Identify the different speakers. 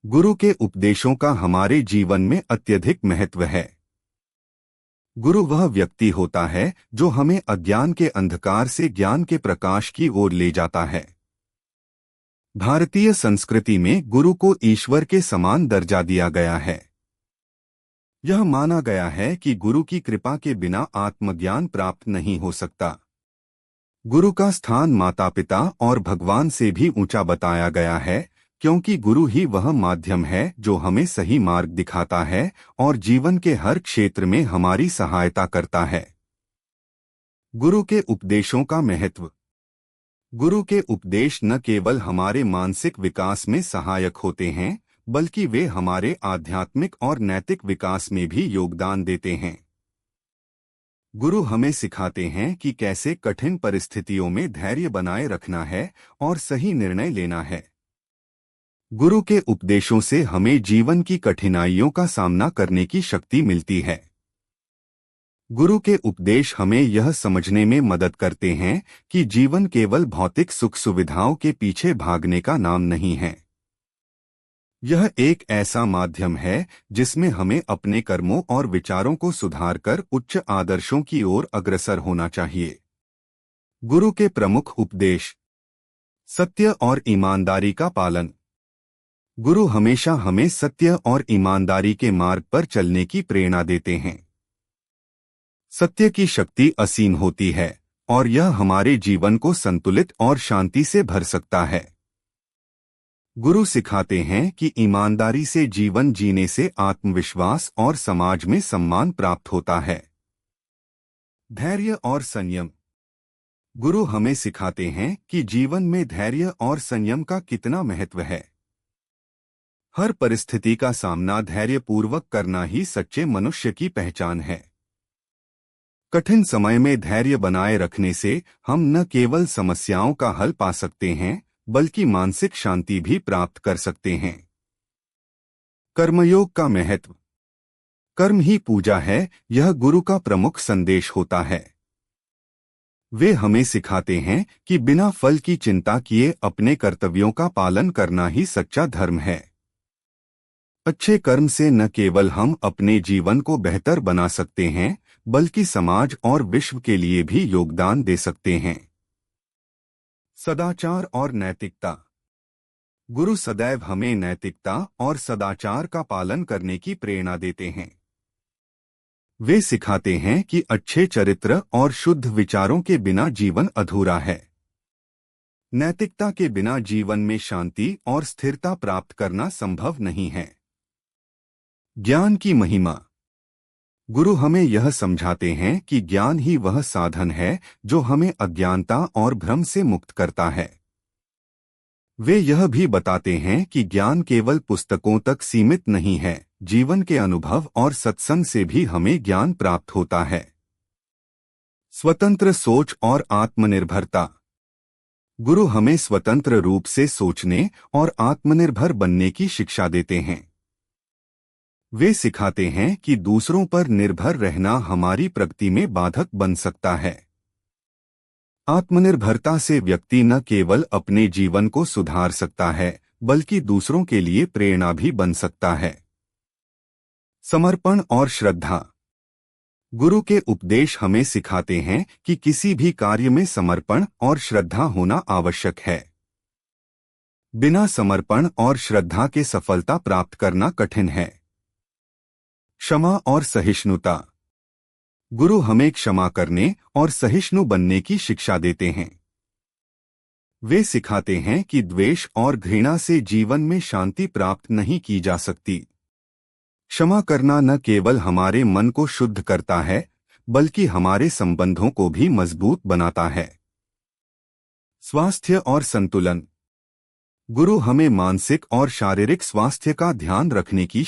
Speaker 1: गुरु के उपदेशों का हमारे जीवन में अत्यधिक महत्व है। गुरु वह व्यक्ति होता है जो हमें अज्ञान के अंधकार से ज्ञान के प्रकाश की ओर ले जाता है। भारतीय संस्कृति में गुरु को ईश्वर के समान दर्जा दिया गया है। यह माना गया है कि गुरु की कृपा के बिना आत्मज्ञान प्राप्त नहीं हो सकता। गुरु का स्थान माता पिता और भगवान से भी ऊंचा बताया गया है, क्योंकि गुरु ही वह माध्यम है जो हमें सही मार्ग दिखाता है और जीवन के हर क्षेत्र में हमारी सहायता करता है। गुरु के उपदेशों का महत्व। गुरु के उपदेश न केवल हमारे मानसिक विकास में सहायक होते हैं, बल्कि वे हमारे आध्यात्मिक और नैतिक विकास में भी योगदान देते हैं। गुरु हमें सिखाते हैं कि कैसे कठिन परिस्थितियों में धैर्य बनाए रखना है और सही निर्णय लेना है। गुरु के उपदेशों से हमें जीवन की कठिनाइयों का सामना करने की शक्ति मिलती है। गुरु के उपदेश हमें यह समझने में मदद करते हैं कि जीवन केवल भौतिक सुख सुविधाओं के पीछे भागने का नाम नहीं है। यह एक ऐसा माध्यम है जिसमें हमें अपने कर्मों और विचारों को सुधारकर उच्च आदर्शों की ओर अग्रसर होना चाहिए। गुरु के प्रमुख उपदेश। सत्य और ईमानदारी का पालन। गुरु हमेशा हमें सत्य और ईमानदारी के मार्ग पर चलने की प्रेरणा देते हैं। सत्य की शक्ति असीम होती है और यह हमारे जीवन को संतुलित और शांति से भर सकता है। गुरु सिखाते हैं कि ईमानदारी से जीवन जीने से आत्मविश्वास और समाज में सम्मान प्राप्त होता है। धैर्य और संयम। गुरु हमें सिखाते हैं कि जीवन में धैर्य और संयम का कितना महत्व है। हर परिस्थिति का सामना धैर्यपूर्वक करना ही सच्चे मनुष्य की पहचान है। कठिन समय में धैर्य बनाए रखने से हम न केवल समस्याओं का हल पा सकते हैं, बल्कि मानसिक शांति भी प्राप्त कर सकते हैं। कर्मयोग का महत्व। कर्म ही पूजा है, यह गुरु का प्रमुख संदेश होता है। वे हमें सिखाते हैं कि बिना फल की चिंता किए अपने कर्तव्यों का पालन करना ही सच्चा धर्म है। अच्छे कर्म से न केवल हम अपने जीवन को बेहतर बना सकते हैं, बल्कि समाज और विश्व के लिए भी योगदान दे सकते हैं। सदाचार और नैतिकता। गुरु सदैव हमें नैतिकता और सदाचार का पालन करने की प्रेरणा देते हैं। वे सिखाते हैं कि अच्छे चरित्र और शुद्ध विचारों के बिना जीवन अधूरा है। नैतिकता के बिना जीवन में शांति और स्थिरता प्राप्त करना संभव नहीं है। ज्ञान की महिमा। गुरु हमें यह समझाते हैं कि ज्ञान ही वह साधन है जो हमें अज्ञानता और भ्रम से मुक्त करता है। वे यह भी बताते हैं कि ज्ञान केवल पुस्तकों तक सीमित नहीं है, जीवन के अनुभव और सत्संग से भी हमें ज्ञान प्राप्त होता है। स्वतंत्र सोच और आत्मनिर्भरता। गुरु हमें स्वतंत्र रूप से सोचने और आत्मनिर्भर बनने की शिक्षा देते हैं। वे सिखाते हैं कि दूसरों पर निर्भर रहना हमारी प्रगति में बाधक बन सकता है। आत्मनिर्भरता से व्यक्ति न केवल अपने जीवन को सुधार सकता है, बल्कि दूसरों के लिए प्रेरणा भी बन सकता है। समर्पण और श्रद्धा। गुरु के उपदेश हमें सिखाते हैं कि किसी भी कार्य में समर्पण और श्रद्धा होना आवश्यक है। बिना समर्पण और श्रद्धा के सफलता प्राप्त करना कठिन है। क्षमा और सहिष्णुता। गुरु हमें क्षमा करने और सहिष्णु बनने की शिक्षा देते हैं। वे सिखाते हैं कि द्वेष और घृणा से जीवन में शांति प्राप्त नहीं की जा सकती। क्षमा करना न केवल हमारे मन को शुद्ध करता है, बल्कि हमारे संबंधों को भी मजबूत बनाता है। स्वास्थ्य और संतुलन। गुरु हमें मानसिक और शारीरिक स्वास्थ्य का ध्यान रखने की